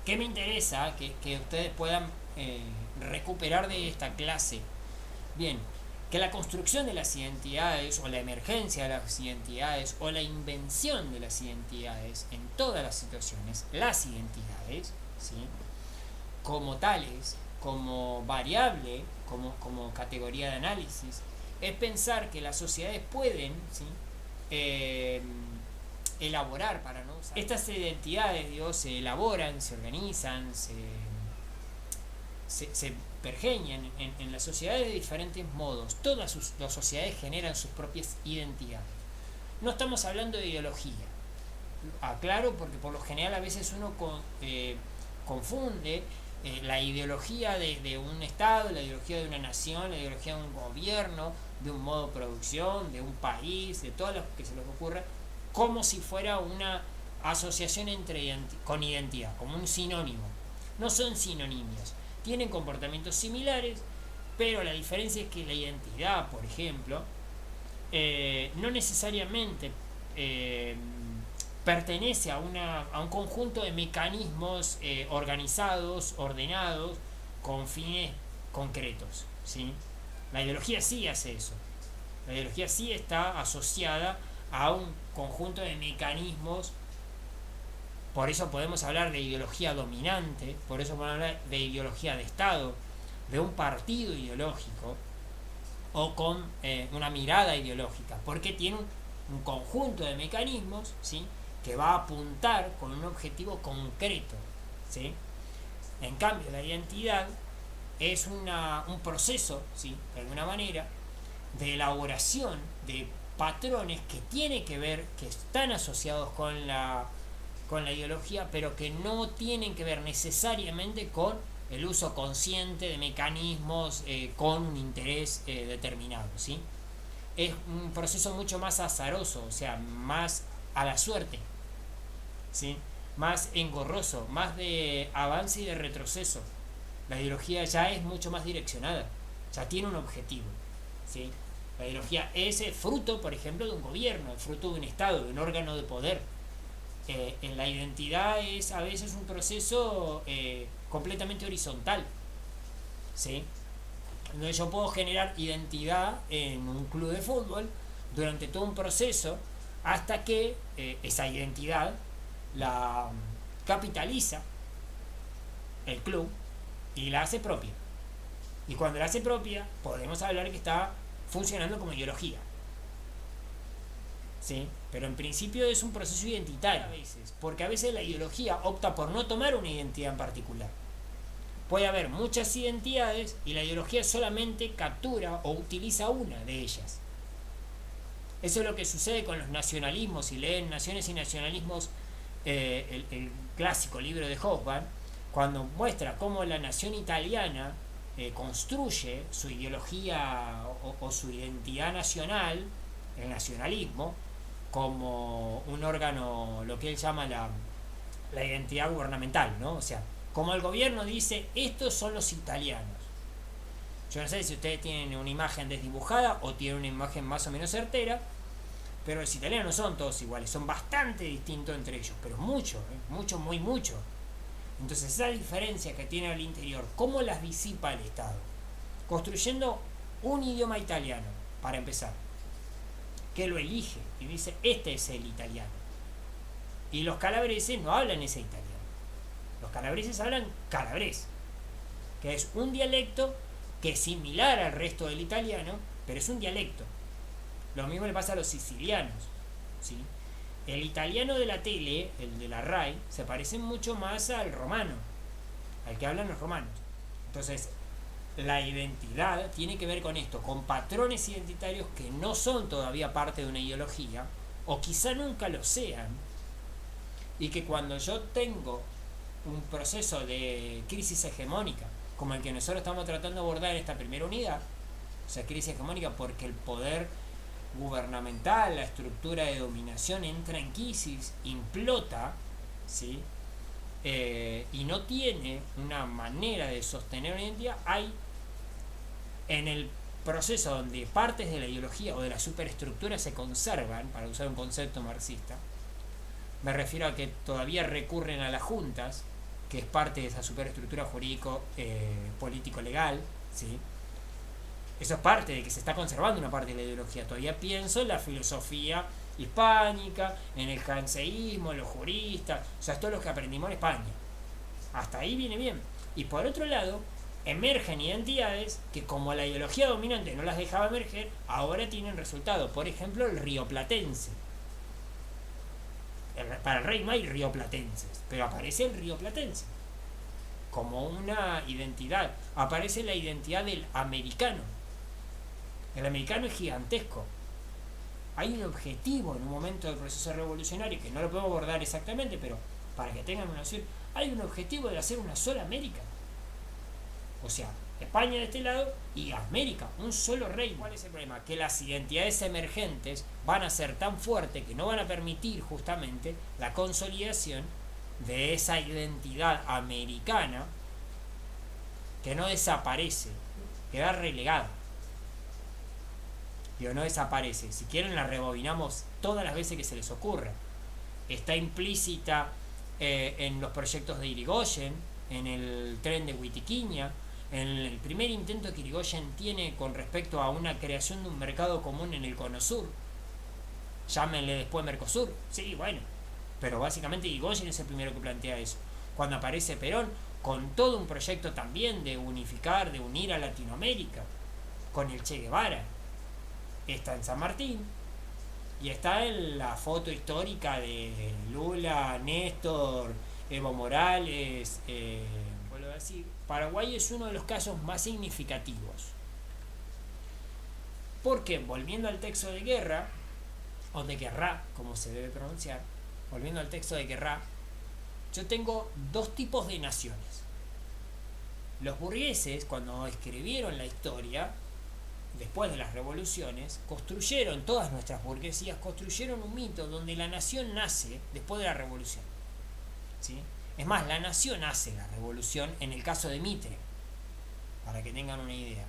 ¿Qué me interesa que ustedes puedan recuperar de esta clase? Bien, que la construcción de las identidades o la emergencia de las identidades o la invención de las identidades en todas las situaciones, las identidades, ¿sí? Como tales, como variable, como categoría de análisis, es pensar que las sociedades pueden, ¿sí? Eh, elaborar, para no usar estas identidades, digo, se elaboran, se organizan, se pergeñan en las sociedades de diferentes modos. Las sociedades generan sus propias identidades. No estamos hablando de ideología, aclaro, porque por lo general a veces uno confunde la ideología de un Estado, la ideología de una nación, la ideología de un gobierno, de un modo de producción, de un país, de todo lo que se les ocurra, como si fuera una asociación con identidad, como un sinónimo. No son sinónimos, tienen comportamientos similares, pero la diferencia es que la identidad, por ejemplo, no necesariamente pertenece a un conjunto de mecanismos organizados, ordenados, con fines concretos, ¿sí? La ideología sí hace eso. La ideología sí está asociada a un conjunto de mecanismos. Por eso podemos hablar de ideología dominante, por eso podemos hablar de ideología de Estado, de un partido ideológico o con una mirada ideológica, porque tiene un conjunto de mecanismos, ¿sí? Que va a apuntar con un objetivo concreto, ¿sí? En cambio, la identidad es un proceso, ¿sí? De alguna manera, de elaboración de patrones que tiene que ver, que están asociados con la ideología, pero que no tienen que ver necesariamente con el uso consciente de mecanismos con un interés determinado, ¿sí? Es un proceso mucho más azaroso, o sea, más a la suerte, ¿sí? Más engorroso, más de avance y de retroceso. La ideología ya es mucho más direccionada, ya tiene un objetivo, ¿sí? La ideología es fruto, por ejemplo, de un gobierno, fruto de un Estado, de un órgano de poder. En la identidad es a veces un proceso completamente horizontal, ¿sí? Entonces yo puedo generar identidad en un club de fútbol durante todo un proceso hasta que esa identidad la capitaliza el club y la hace propia. Y cuando la hace propia, podemos hablar que está funcionando como ideología, ¿sí? Pero en principio es un proceso identitario a veces, porque a veces la ideología opta por no tomar una identidad en particular. Puede haber muchas identidades y la ideología solamente captura o utiliza una de ellas. Eso es lo que sucede con los nacionalismos. Si leen Naciones y Nacionalismos, el clásico libro de Hobsbawm, cuando muestra cómo la nación italiana construye su ideología o su identidad nacional, el nacionalismo, como un órgano, lo que él llama la identidad gubernamental, ¿no? O sea, como el gobierno dice, estos son los italianos. Yo no sé si ustedes tienen una imagen desdibujada o tienen una imagen más o menos certera, pero los italianos no son todos iguales, son bastante distintos entre ellos, pero mucho, mucho, muy mucho. Entonces esa diferencia que tiene al interior, ¿cómo las disipa el Estado? Construyendo un idioma italiano, para empezar, que lo elige y dice, este es el italiano. Y los calabreses no hablan ese italiano. Los calabreses hablan calabrés, que es un dialecto que es similar al resto del italiano, pero es un dialecto. Lo mismo le pasa a los sicilianos, ¿sí? El italiano de la tele, el de la RAI, se parece mucho más al romano, al que hablan los romanos. Entonces, la identidad tiene que ver con esto, con patrones identitarios que no son todavía parte de una ideología, o quizá nunca lo sean, y que cuando yo tengo un proceso de crisis hegemónica, como el que nosotros estamos tratando de abordar en esta primera unidad, o sea, crisis hegemónica porque el poder gubernamental, la estructura de dominación entra en crisis, implota, ¿sí? Y no tiene una manera de sostener una identidad, hay en el proceso donde partes de la ideología o de la superestructura se conservan, para usar un concepto marxista, me refiero a que todavía recurren a las juntas, que es parte de esa superestructura jurídico político legal, ¿sí? Eso es parte de que se está conservando una parte de la ideología. Todavía pienso en la filosofía hispánica, en el janseísmo, en los juristas, o sea, esto es lo que aprendimos en España. Hasta ahí viene bien. Y por otro lado, emergen identidades que, como la ideología dominante no las dejaba emerger, ahora tienen resultado. Por ejemplo, el rioplatense. Para el rey no hay rioplatenses, pero aparece el rioplatense como una identidad. Aparece la identidad del americano. El americano es gigantesco. Hay un objetivo en un momento del proceso revolucionario, que no lo podemos abordar exactamente, pero para que tengan una noción, hay un objetivo de hacer una sola América. O sea, España de este lado y América, un solo reino. ¿Cuál es el problema? Que las identidades emergentes van a ser tan fuertes que no van a permitir justamente la consolidación de esa identidad americana, que no desaparece, queda relegada. Digo, no desaparece. Si quieren la rebobinamos todas las veces que se les ocurra. Está implícita en los proyectos de Irigoyen, en el tren de Huitiquiña, en el primer intento que Irigoyen tiene con respecto a una creación de un mercado común en el Cono Sur. Llámenle después Mercosur. Sí, bueno. Pero básicamente Irigoyen es el primero que plantea eso. Cuando aparece Perón, con todo un proyecto también de unificar, de unir a Latinoamérica, con el Che Guevara. Está en San Martín. Y está en la foto histórica de Lula, Néstor, Evo Morales. Vuelvo a decir, Paraguay es uno de los casos más significativos. Porque, volviendo al texto de Guerra, o de Guerra, como se debe pronunciar, volviendo al texto de Guerra, yo tengo dos tipos de naciones. Los burgueses, cuando escribieron la historia, después de las revoluciones, construyeron, todas nuestras burguesías, construyeron un mito donde la nación nace después de la revolución. ¿Sí? Es más, la nación hace la revolución en el caso de Mitre, para que tengan una idea.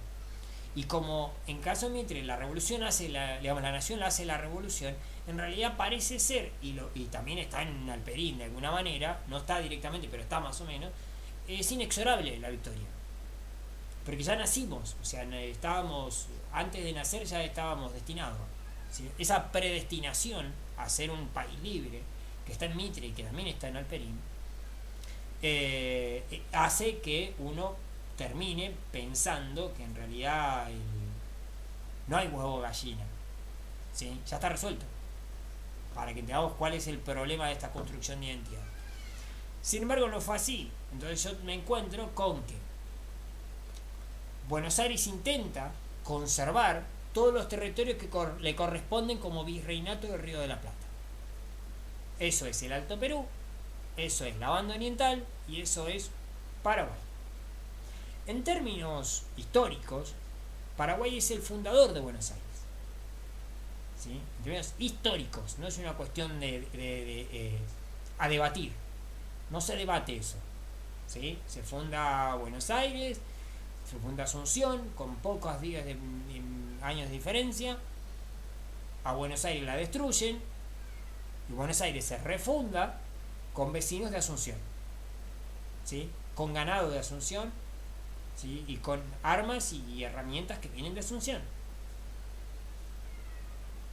Y como en caso de Mitre la revolución hace la nación hace la revolución, en realidad parece ser, y también está en Alperín de alguna manera, no está directamente, pero está más o menos, es inexorable la victoria. Porque ya nacimos, o sea, estábamos, antes de nacer ya estábamos destinados. ¿Sí? Esa predestinación a ser un país libre, que está en Mitre y que también está en Alperín, hace que uno termine pensando que en realidad no hay huevo gallina. ¿Sí? Ya está resuelto. Para que entendamos cuál es el problema de esta construcción de identidad. Sin embargo, no fue así. Entonces yo me encuentro con que Buenos Aires intenta conservar todos los territorios que le corresponden como virreinato del Río de la Plata. Eso es el Alto Perú, eso es la Banda Oriental y eso es Paraguay. En términos históricos, Paraguay es el fundador de Buenos Aires. ¿Sí? En términos históricos, no es una cuestión a debatir. No se debate eso. ¿Sí? Se funda Buenos Aires, se funda Asunción, con pocos días de años de diferencia. A Buenos Aires la destruyen y Buenos Aires se refunda con vecinos de Asunción, ¿sí? Con ganado de Asunción, ¿sí? Y con armas y herramientas que vienen de Asunción.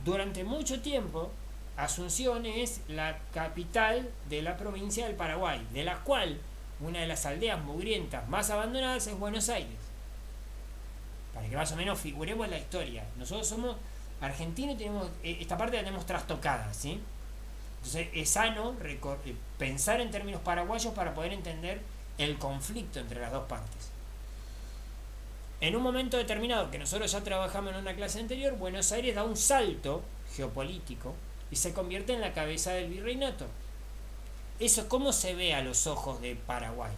Durante mucho tiempo Asunción es la capital de la provincia del Paraguay, de la cual una de las aldeas mugrientas más abandonadas es Buenos Aires. Para que más o menos figuremos en la historia. Nosotros somos argentinos y tenemos esta parte la tenemos trastocada, ¿sí? Entonces es sano pensar en términos paraguayos para poder entender el conflicto entre las dos partes. En un momento determinado, que nosotros ya trabajamos en una clase anterior, Buenos Aires da un salto geopolítico y se convierte en la cabeza del virreinato. Eso, ¿cómo se ve a los ojos de Paraguay?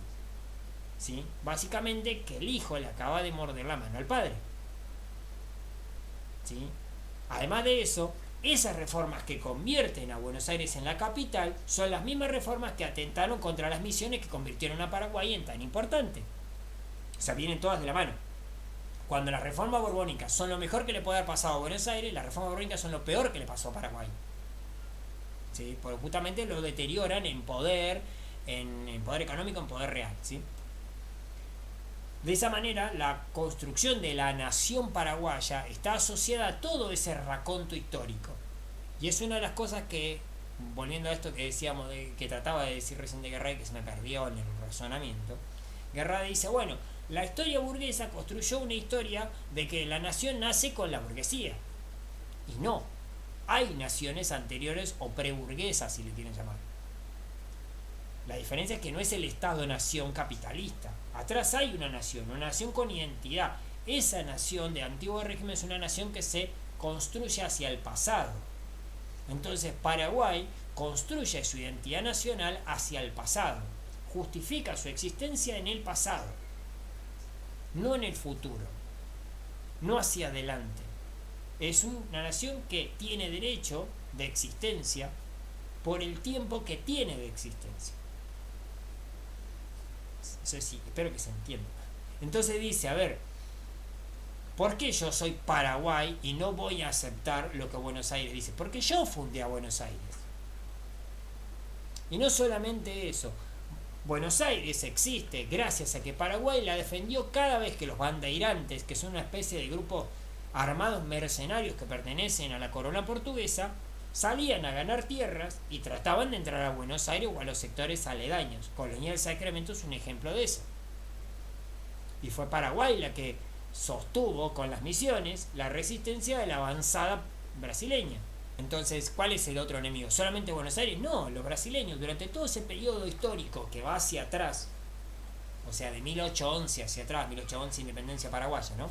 ¿Sí? Básicamente que el hijo le acaba de morder la mano al padre. ¿Sí? Además de eso, esas reformas que convierten a Buenos Aires en la capital son las mismas reformas que atentaron contra las misiones que convirtieron a Paraguay en tan importante. O sea, vienen todas de la mano. Cuando las reformas borbónicas son lo mejor que le puede haber pasado a Buenos Aires, las reformas borbónicas son lo peor que le pasó a Paraguay. ¿Sí? Porque justamente lo deterioran en poder, en poder económico, en poder real, ¿sí? De esa manera, la construcción de la nación paraguaya está asociada a todo ese raconto histórico. Y es una de las cosas que, volviendo a esto que decíamos, que trataba de decir recién de Guerra y que se me perdió en el razonamiento, Guerra dice, bueno, la historia burguesa construyó una historia de que la nación nace con la burguesía. Y no, hay naciones anteriores o preburguesas, si le quieren llamar. La diferencia es que no es el Estado-nación capitalista. Atrás hay una nación con identidad. Esa nación de antiguo régimen es una nación que se construye hacia el pasado. Entonces Paraguay construye su identidad nacional hacia el pasado. Justifica su existencia en el pasado, no en el futuro, no hacia adelante. Es una nación que tiene derecho de existencia por el tiempo que tiene de existencia. Eso sí, espero que se entienda. Entonces dice, a ver, ¿por qué yo soy Paraguay y no voy a aceptar lo que Buenos Aires dice? Porque yo fundé a Buenos Aires. Y no solamente eso, Buenos Aires existe gracias a que Paraguay la defendió cada vez que los bandeirantes, que son una especie de grupos armados mercenarios que pertenecen a la corona portuguesa, salían a ganar tierras y trataban de entrar a Buenos Aires o a los sectores aledaños. Colonia del Sacramento es un ejemplo de eso. Y fue Paraguay la que sostuvo con las misiones la resistencia de la avanzada brasileña. Entonces, ¿cuál es el otro enemigo? ¿Solamente Buenos Aires? No, los brasileños durante todo ese periodo histórico que va hacia atrás, o sea, de 1811 hacia atrás, 1811 independencia paraguaya, ¿no?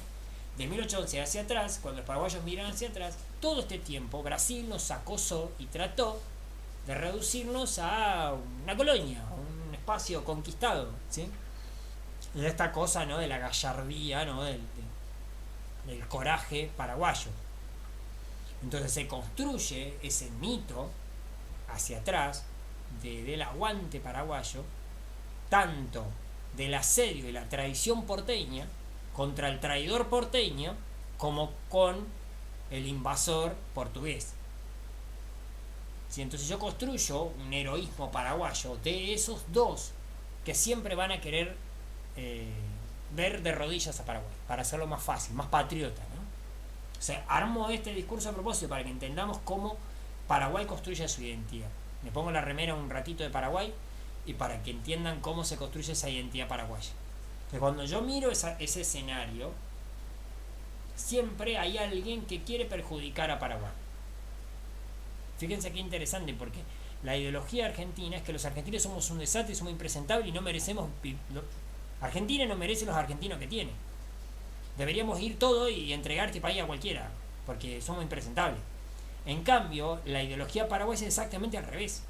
De 1811 hacia atrás, cuando los paraguayos miran hacia atrás, todo este tiempo Brasil nos acosó y trató de reducirnos a una colonia, a un espacio conquistado, ¿sí? Y esta cosa, ¿no?, de la gallardía, ¿no?, del coraje paraguayo. Entonces se construye ese mito hacia atrás del aguante paraguayo, tanto del asedio y la traición porteña contra el traidor porteño como con el invasor portugués. ¿Sí? Entonces yo construyo un heroísmo paraguayo de esos dos que siempre van a querer ver de rodillas a Paraguay, para hacerlo más fácil, más patriota, ¿no? O sea, armo este discurso a propósito para que entendamos cómo Paraguay construye su identidad. Me pongo la remera un ratito de Paraguay y para que entiendan cómo se construye esa identidad paraguaya. Entonces, cuando yo miro ese escenario, siempre hay alguien que quiere perjudicar a Paraguay. Fíjense qué interesante, porque la ideología argentina es que los argentinos somos un desastre, somos impresentables y no merecemos... Argentina no merece los argentinos que tiene. Deberíamos ir todo y entregar este país a cualquiera, porque somos impresentables. En cambio, la ideología paraguaya es exactamente al revés.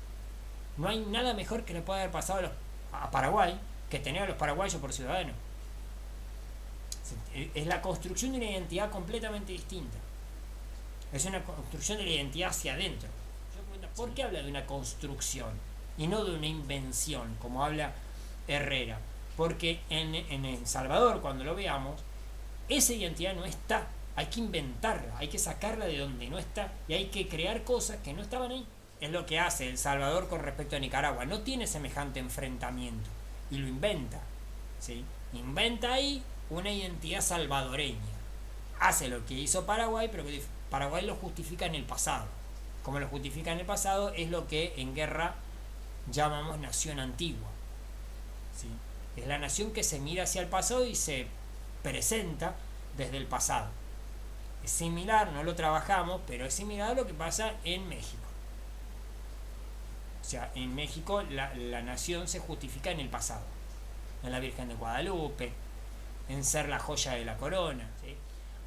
No hay nada mejor que le pueda haber pasado a Paraguay que tener a los paraguayos por ciudadanos. Es la construcción de una identidad completamente distinta. Es una construcción de la identidad hacia adentro. ¿Por qué habla de una construcción y no de una invención, como habla Herrera? Porque en El Salvador, cuando lo veamos, esa identidad no está, hay que inventarla, hay que sacarla de donde no está y hay que crear cosas que no estaban ahí. Es lo que hace El Salvador con respecto a Nicaragua, no tiene semejante enfrentamiento y lo inventa, ¿sí? Inventa ahí una identidad salvadoreña, hace lo que hizo Paraguay, pero que Paraguay lo justifica en el pasado. Como lo justifica en el pasado es lo que en Guerra llamamos nación antigua, ¿sí? Es la nación que se mira hacia el pasado y se presenta desde el pasado. Es similar, no lo trabajamos, pero es similar a lo que pasa en México. O sea, en México la nación se justifica en el pasado, en la Virgen de Guadalupe, en ser la joya de la corona, ¿sí?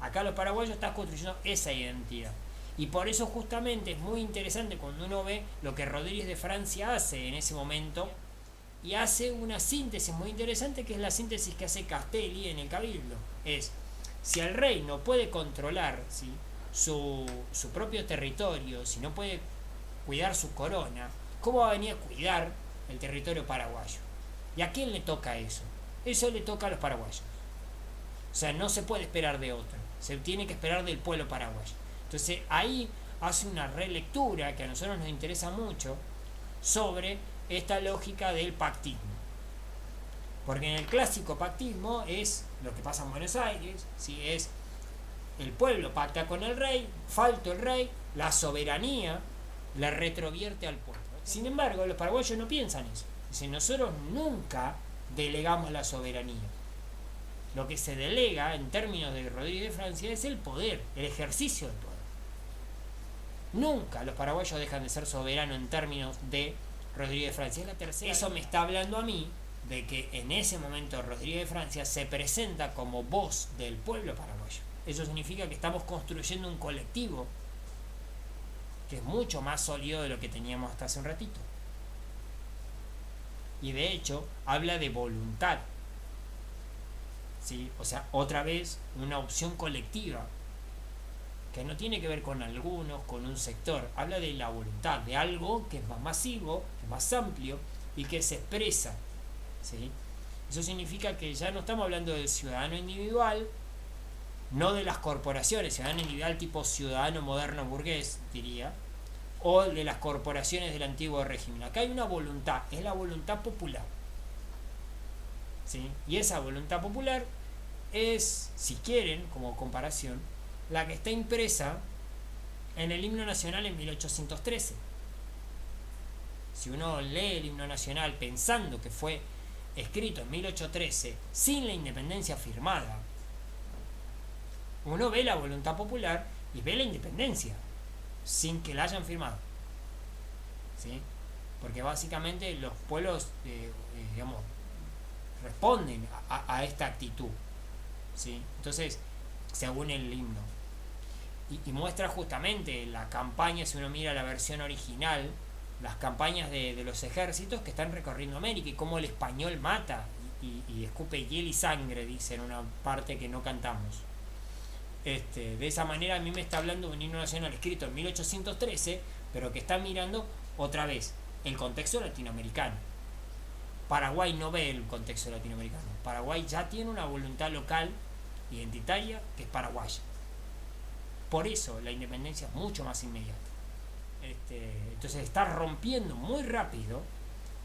Acá los paraguayos están construyendo esa identidad. Y por eso justamente es muy interesante cuando uno ve lo que Rodríguez de Francia hace en ese momento, y hace una síntesis muy interesante, que es la síntesis que hace Castelli en el Cabildo. Es, si el rey no puede controlar, ¿sí?, su propio territorio, si no puede cuidar su corona, ¿cómo va a venir a cuidar el territorio paraguayo? ¿Y a quién le toca eso? Eso le toca a los paraguayos. O sea, no se puede esperar de otro, se tiene que esperar del pueblo paraguayo. Entonces ahí hace una relectura que a nosotros nos interesa mucho sobre esta lógica del pactismo. Porque en el clásico pactismo es lo que pasa en Buenos Aires, ¿sí? Es el pueblo pacta con el rey, falto el rey, la soberanía la retrovierte al pueblo. Sin embargo, los paraguayos no piensan eso. Dicen, nosotros nunca delegamos la soberanía. Lo que se delega en términos de Rodríguez de Francia es el poder, el ejercicio del poder. Nunca los paraguayos dejan de ser soberanos en términos de Rodríguez de Francia. Es la tercera. Eso me está hablando a mí de que en ese momento Rodríguez de Francia se presenta como voz del pueblo paraguayo. Eso significa que estamos construyendo un colectivo que es mucho más sólido de lo que teníamos hasta hace un ratito. Y de hecho habla de voluntad, ¿sí? O sea, otra vez una opción colectiva que no tiene que ver con algunos, con un sector. Habla de la voluntad, de algo que es más masivo, que es más amplio y que se expresa, ¿sí? Eso significa que ya no estamos hablando del ciudadano individual, no de las corporaciones, ciudadano individual tipo ciudadano moderno burgués, diría, o de las corporaciones del antiguo régimen. Acá hay una voluntad, es la voluntad popular, ¿sí? Y esa voluntad popular es, si quieren, como comparación, la que está impresa en el himno nacional en 1813. Si uno lee el himno nacional pensando que fue escrito en 1813 sin la independencia firmada, uno ve la voluntad popular y ve la independencia sin que la hayan firmado, ¿sí? Porque básicamente los pueblos digamos, responden a esta actitud, ¿sí? Entonces, según el himno, y muestra justamente la campaña, si uno mira la versión original, las campañas de los ejércitos que están recorriendo América y cómo el español mata y escupe hiel y sangre, dice en una parte que no cantamos. De esa manera a mí me está hablando de un himno nacional escrito en 1813, pero que está mirando otra vez el contexto latinoamericano. Paraguay no ve el contexto latinoamericano. Paraguay ya tiene una voluntad local, identitaria, que es paraguaya. Por eso la independencia es mucho más inmediata. Entonces está rompiendo muy rápido,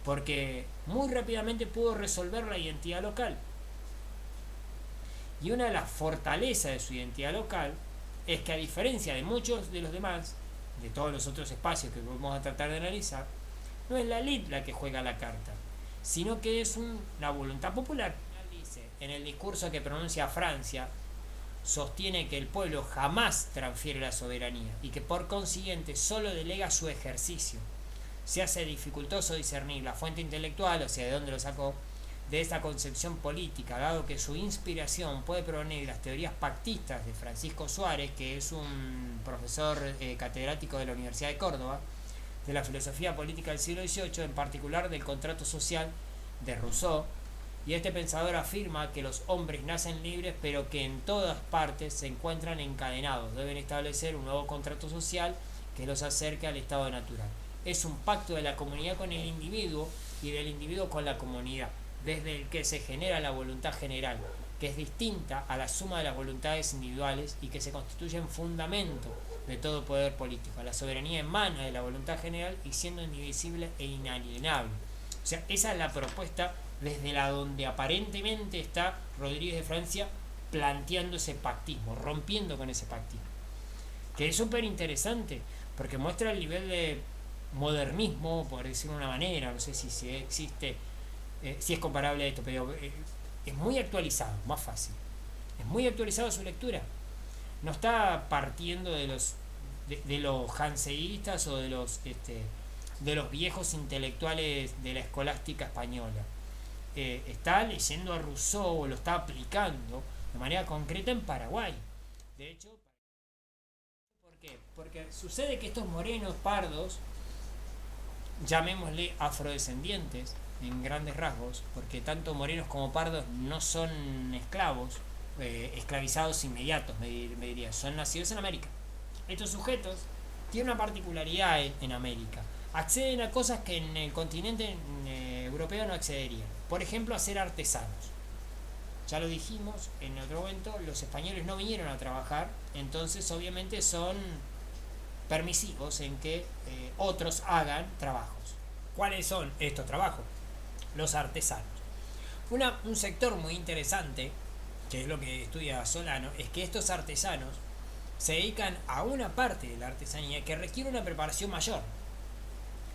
porque muy rápidamente pudo resolver la identidad local. Y una de las fortalezas de su identidad local es que, a diferencia de muchos de los demás, de todos los otros espacios que vamos a tratar de analizar, no es la élite la que juega la carta, sino que es la voluntad popular. Dice, en el discurso que pronuncia Francia, sostiene que el pueblo jamás transfiere la soberanía y que por consiguiente solo delega su ejercicio. Se hace dificultoso discernir la fuente intelectual, o sea, de dónde lo sacó, de esta concepción política, dado que su inspiración puede provenir de las teorías pactistas de Francisco Suárez, que es un profesor catedrático de la Universidad de Córdoba, de la filosofía política del siglo XVIII, en particular del contrato social de Rousseau, y este pensador afirma que los hombres nacen libres, pero que en todas partes se encuentran encadenados, deben establecer un nuevo contrato social que los acerque al estado natural. Es un pacto de la comunidad con el individuo y del individuo con la comunidad, desde el que se genera la voluntad general, que es distinta a la suma de las voluntades individuales y que se constituye en fundamento de todo poder político. La soberanía emana de la voluntad general y siendo indivisible e inalienable. O sea, esa es la propuesta desde la donde aparentemente está Rodríguez de Francia planteando ese pactismo, rompiendo con ese pactismo. Que es súper interesante, porque muestra el nivel de modernismo, por decirlo de una manera, no sé si existe... si es comparable a esto, pero es muy actualizado, más fácil. Es muy actualizado su lectura. No está partiendo de los janseístas o de los viejos intelectuales de la escolástica española. Está leyendo a Rousseau o lo está aplicando de manera concreta en Paraguay. De hecho, ¿por qué? Porque sucede que estos morenos pardos, llamémosle afrodescendientes, en grandes rasgos, porque tanto morenos como pardos no son esclavos, esclavizados inmediatos, me diría, son nacidos en América. Estos sujetos tienen una particularidad en América, acceden a cosas que en el continente europeo no accederían, por ejemplo a ser artesanos. Ya lo dijimos en otro momento, los españoles no vinieron a trabajar, entonces obviamente son permisivos en que otros hagan trabajos. ¿Cuáles son estos trabajos? Los artesanos. Un sector muy interesante, que es lo que estudia Solano, es que estos artesanos se dedican a una parte de la artesanía que requiere una preparación mayor.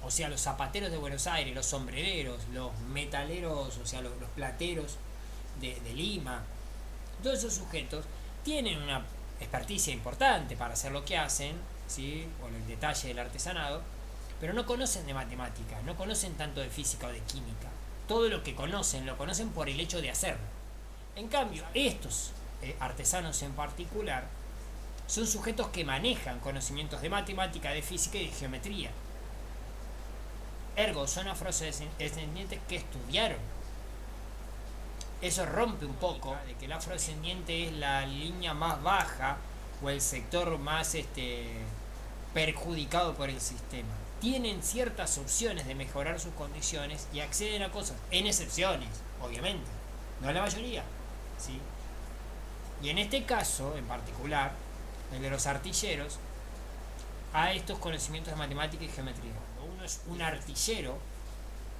O sea, los zapateros de Buenos Aires, los sombrereros, los metaleros, o sea, los plateros de Lima, todos esos sujetos tienen una experticia importante para hacer lo que hacen, ¿sí? O el detalle del artesanado, pero no conocen de matemática, no conocen tanto de física o de química. Todo lo que conocen, lo conocen por el hecho de hacerlo. En cambio, estos artesanos en particular son sujetos que manejan conocimientos de matemática, de física y de geometría. Ergo, son afrodescendientes que estudiaron. Eso rompe un poco de que el afrodescendiente es la línea más baja o el sector más perjudicado por el sistema. Tienen ciertas opciones de mejorar sus condiciones y acceden a cosas, en excepciones, obviamente, no la mayoría, ¿sí? Y en este caso, en particular, el de los artilleros, a estos conocimientos de matemática y geometría. Cuando uno es un artillero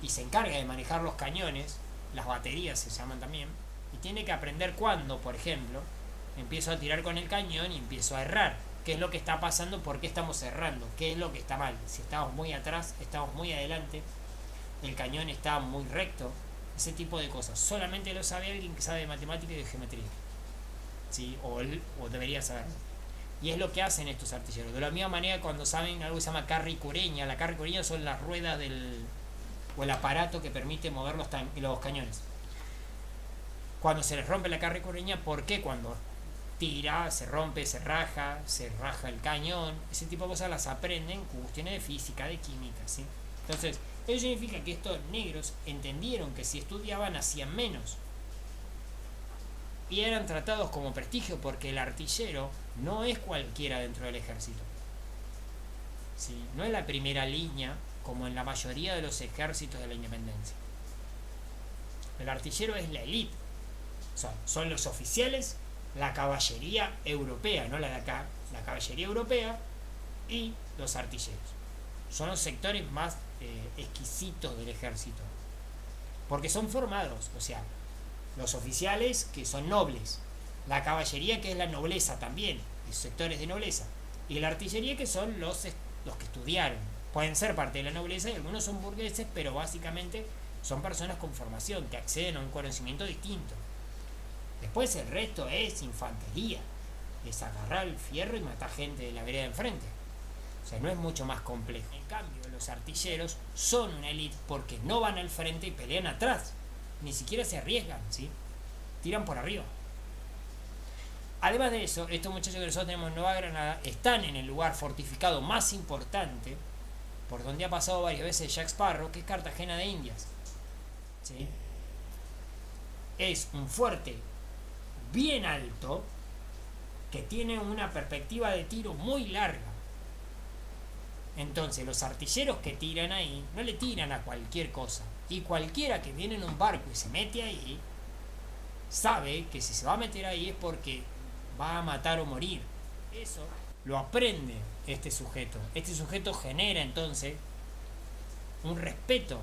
y se encarga de manejar los cañones, las baterías se llaman también, y tiene que aprender cuándo, por ejemplo, empiezo a tirar con el cañón y empiezo a errar. ¿Qué es lo que está pasando? ¿Por qué estamos errando? ¿Qué es lo que está mal? Si estamos muy atrás, estamos muy adelante, el cañón está muy recto, ese tipo de cosas. Solamente lo sabe alguien que sabe de matemática y de geometría, ¿sí? O debería saberlo. Y es lo que hacen estos artilleros. De la misma manera, cuando saben algo que se llama carry-cureña, la carry-cureña son las ruedas o el aparato que permite mover los cañones. Cuando se les rompe la carry-cureña, ¿por qué? Cuando tira, se rompe, se raja el cañón, ese tipo de cosas las aprenden con cuestiones de física, de química, ¿sí? Entonces, eso significa que estos negros entendieron que si estudiaban hacían menos y eran tratados como prestigio, porque el artillero no es cualquiera dentro del ejército, ¿sí? No es la primera línea como en la mayoría de los ejércitos de la independencia. El artillero es la élite, son los oficiales, la caballería europea, no la de acá, la caballería europea y los artilleros. Son los sectores más exquisitos del ejército, porque son formados, o sea, los oficiales que son nobles, la caballería que es la nobleza también, los sectores de nobleza, y la artillería que son los que estudiaron. Pueden ser parte de la nobleza y algunos son burgueses, pero básicamente son personas con formación que acceden a un conocimiento distinto. Después el resto es infantería, es agarrar el fierro y matar gente de la vereda de enfrente. O sea, no es mucho más complejo. En cambio, los artilleros son una élite porque no van al frente y pelean atrás. Ni siquiera se arriesgan, ¿sí? Tiran por arriba. Además de eso, estos muchachos que nosotros tenemos en Nueva Granada están en el lugar fortificado más importante, por donde ha pasado varias veces Jack Sparrow, que es Cartagena de Indias, ¿sí? Es un fuerte bien alto que tiene una perspectiva de tiro muy larga. Entonces los artilleros que tiran ahí no le tiran a cualquier cosa, y cualquiera que viene en un barco y se mete ahí sabe que si se va a meter ahí es porque va a matar o morir. Eso lo aprende este sujeto genera entonces un respeto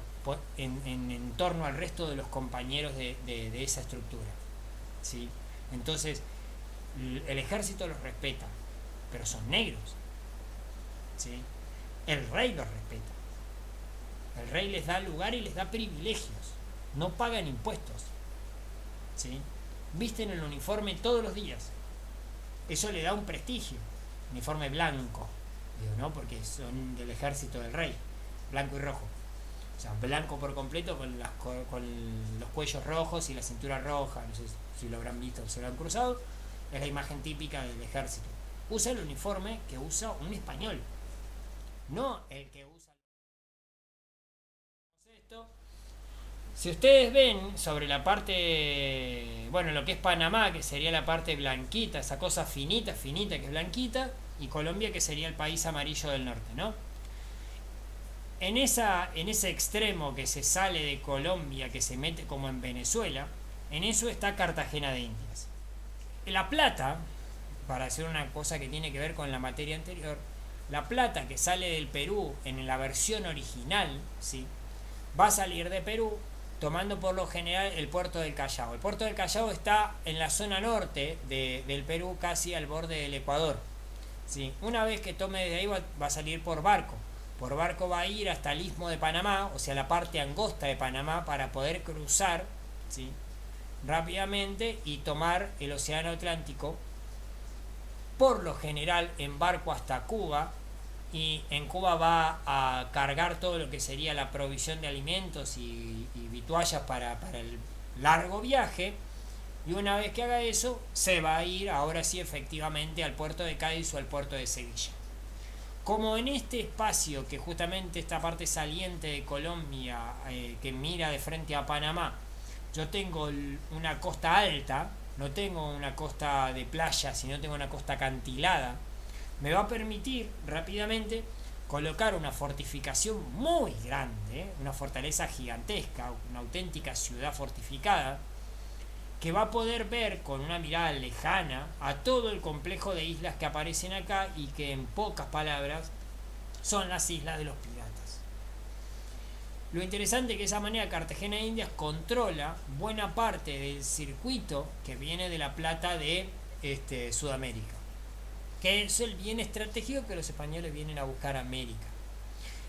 en torno al resto de los compañeros de esa estructura, ¿sí? Entonces el ejército los respeta, pero son negros, ¿sí? El rey los respeta, el rey les da lugar y les da privilegios, no pagan impuestos, ¿sí? Visten el uniforme todos los días, eso le da un prestigio. Uniforme blanco, digo, ¿no? Porque son del ejército del rey, blanco y rojo, o sea, blanco por completo con los cuellos rojos y la cintura roja. No sé si lo habrán visto o se lo han cruzado. Es la imagen típica del ejército. Usa el uniforme que usa un español, no el que usa esto. Si ustedes ven sobre la parte, bueno, lo que es Panamá, que sería la parte blanquita, esa cosa finita que es blanquita, y Colombia, que sería el país amarillo del norte, ¿no? En ese extremo que se sale de Colombia, que se mete como en Venezuela, en eso está Cartagena de Indias. La plata, para hacer una cosa que tiene que ver con la materia anterior, la plata que sale del Perú en la versión original, ¿sí?, va a salir de Perú tomando por lo general el puerto del Callao. El puerto del Callao está en la zona norte del Perú, casi al borde del Ecuador. ¿Sí? Una vez que tome desde ahí va a salir por barco. Por barco va a ir hasta el Istmo de Panamá, o sea, la parte angosta de Panamá, para poder cruzar, ¿sí?, rápidamente y tomar el Océano Atlántico, por lo general en barco hasta Cuba, y en Cuba va a cargar todo lo que sería la provisión de alimentos y vituallas para el largo viaje, y una vez que haga eso se va a ir ahora sí efectivamente al puerto de Cádiz o al puerto de Sevilla. Como en este espacio, que justamente esta parte saliente de Colombia, que mira de frente a Panamá, yo tengo una costa alta, no tengo una costa de playa, sino tengo una costa acantilada, me va a permitir rápidamente colocar una fortificación muy grande, una fortaleza gigantesca, una auténtica ciudad fortificada, que va a poder ver con una mirada lejana a todo el complejo de islas que aparecen acá, y que en pocas palabras son las islas de los piratas. Lo interesante es que de esa manera Cartagena de Indias controla buena parte del circuito que viene de la plata de Sudamérica, que es el bien estratégico que los españoles vienen a buscar a América.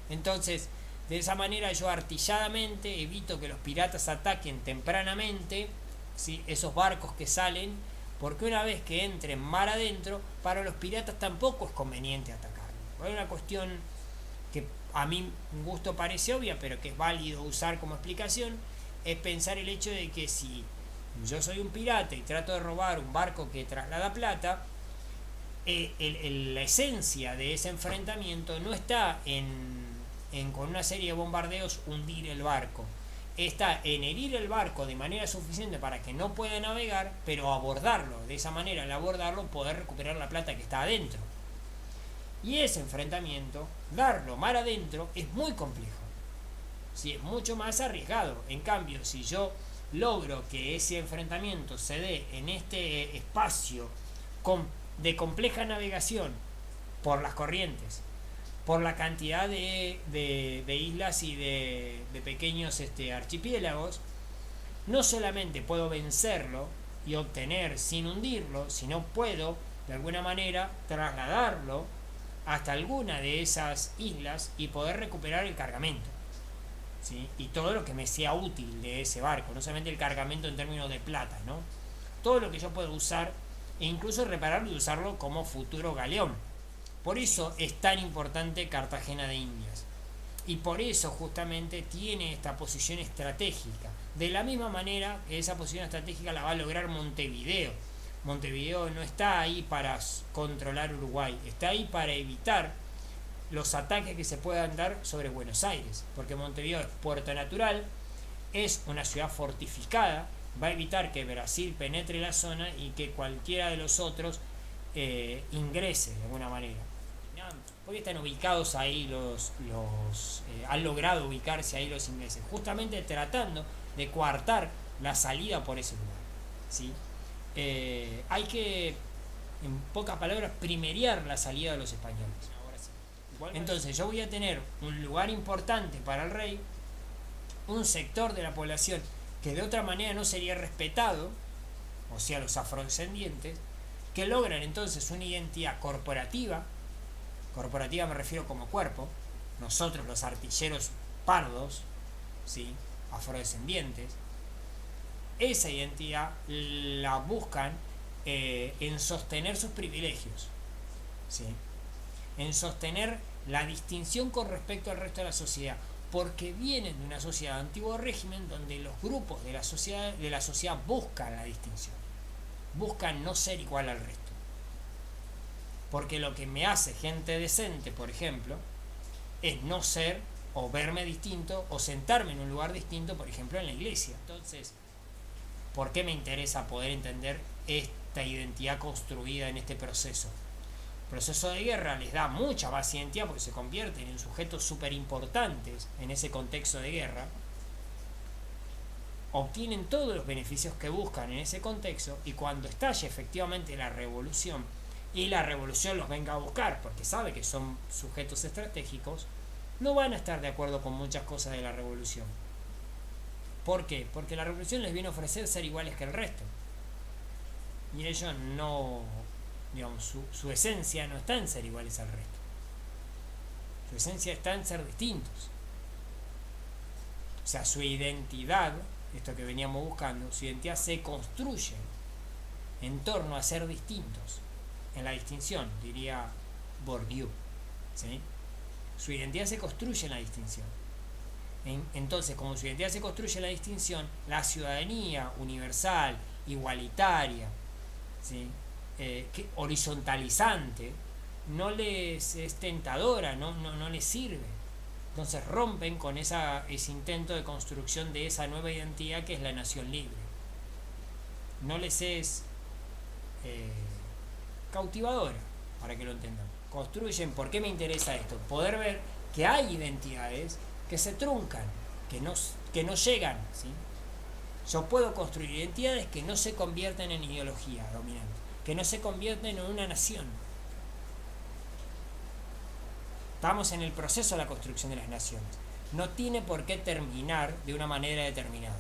Entonces, de esa manera yo artilladamente evito que los piratas ataquen tempranamente, ¿sí?, esos barcos que salen, porque una vez que entren mar adentro, para los piratas tampoco es conveniente atacarlo. Hay una cuestión que a mí un gusto parece obvia, pero que es válido usar como explicación, es pensar el hecho de que si yo soy un pirata y trato de robar un barco que traslada plata, la esencia de ese enfrentamiento no está en con una serie de bombardeos hundir el barco, está en herir el barco de manera suficiente para que no pueda navegar, pero abordarlo, de esa manera al abordarlo poder recuperar la plata que está adentro. Y ese enfrentamiento, darlo mar adentro, es muy complejo, ¿sí?, es mucho más arriesgado. En cambio, si yo logro que ese enfrentamiento se dé en este espacio de compleja navegación por las corrientes, por la cantidad de islas y de pequeños archipiélagos, no solamente puedo vencerlo y obtener sin hundirlo, sino puedo de alguna manera trasladarlo hasta alguna de esas islas y poder recuperar el cargamento, ¿sí?, y todo lo que me sea útil de ese barco, no solamente el cargamento en términos de plata, ¿no?, todo lo que yo puedo usar, e incluso repararlo y usarlo como futuro galeón. Por eso es tan importante Cartagena de Indias, y por eso justamente tiene esta posición estratégica. De la misma manera que esa posición estratégica la va a lograr Montevideo. Montevideo no está ahí para controlar Uruguay, está ahí para evitar los ataques que se puedan dar sobre Buenos Aires, porque Montevideo es puerto natural, es una ciudad fortificada, va a evitar que Brasil penetre la zona y que cualquiera de los otros ingrese de alguna manera. Porque están ubicados ahí han logrado ubicarse ahí los ingleses, justamente tratando de coartar la salida por ese lugar, ¿sí? Hay que, en pocas palabras, primerear la salida de los españoles. Entonces yo voy a tener un lugar importante para el rey, un sector de la población que de otra manera no sería respetado, o sea, los afrodescendientes, que logran entonces una identidad corporativa me refiero como cuerpo, nosotros los artilleros pardos, ¿sí?, afrodescendientes, esa identidad la buscan en sostener sus privilegios, ¿sí?, en sostener la distinción con respecto al resto de la sociedad, porque vienen de una sociedad antiguo régimen donde los grupos de la sociedad buscan la distinción, buscan no ser igual al resto. Porque lo que me hace gente decente, por ejemplo, es no ser o verme distinto o sentarme en un lugar distinto, por ejemplo, en la iglesia. Entonces, ¿por qué me interesa poder entender esta identidad construida en este proceso? El proceso de guerra les da mucha más identidad porque se convierten en sujetos súper importantes en ese contexto de guerra, obtienen todos los beneficios que buscan en ese contexto, y cuando estalle efectivamente la revolución, y la revolución los venga a buscar porque sabe que son sujetos estratégicos, no van a estar de acuerdo con muchas cosas de la revolución. ¿Por qué? Porque la revolución les viene a ofrecer ser iguales que el resto. Y ellos no, digamos, su esencia no está en ser iguales al resto. Su esencia está en ser distintos. O sea, su identidad, esto que veníamos buscando, su identidad se construye en torno a ser distintos, en la distinción, diría Bourdieu, ¿sí? Su identidad se construye en la distinción. Entonces, como su identidad se construye en la distinción, la ciudadanía universal, igualitaria, ¿sí? Horizontalizante, no les es tentadora, no les sirve. Entonces rompen con ese intento de construcción de esa nueva identidad que es la nación libre. No les es cautivadora, para que lo entendan. Construyen, ¿por qué me interesa esto? Poder ver que hay identidades que se truncan, que no llegan, ¿sí? Yo puedo construir identidades que no se convierten en ideología dominante, que no se convierten en una nación. Estamos en el proceso de la construcción de las naciones. No tiene por qué terminar de una manera determinada.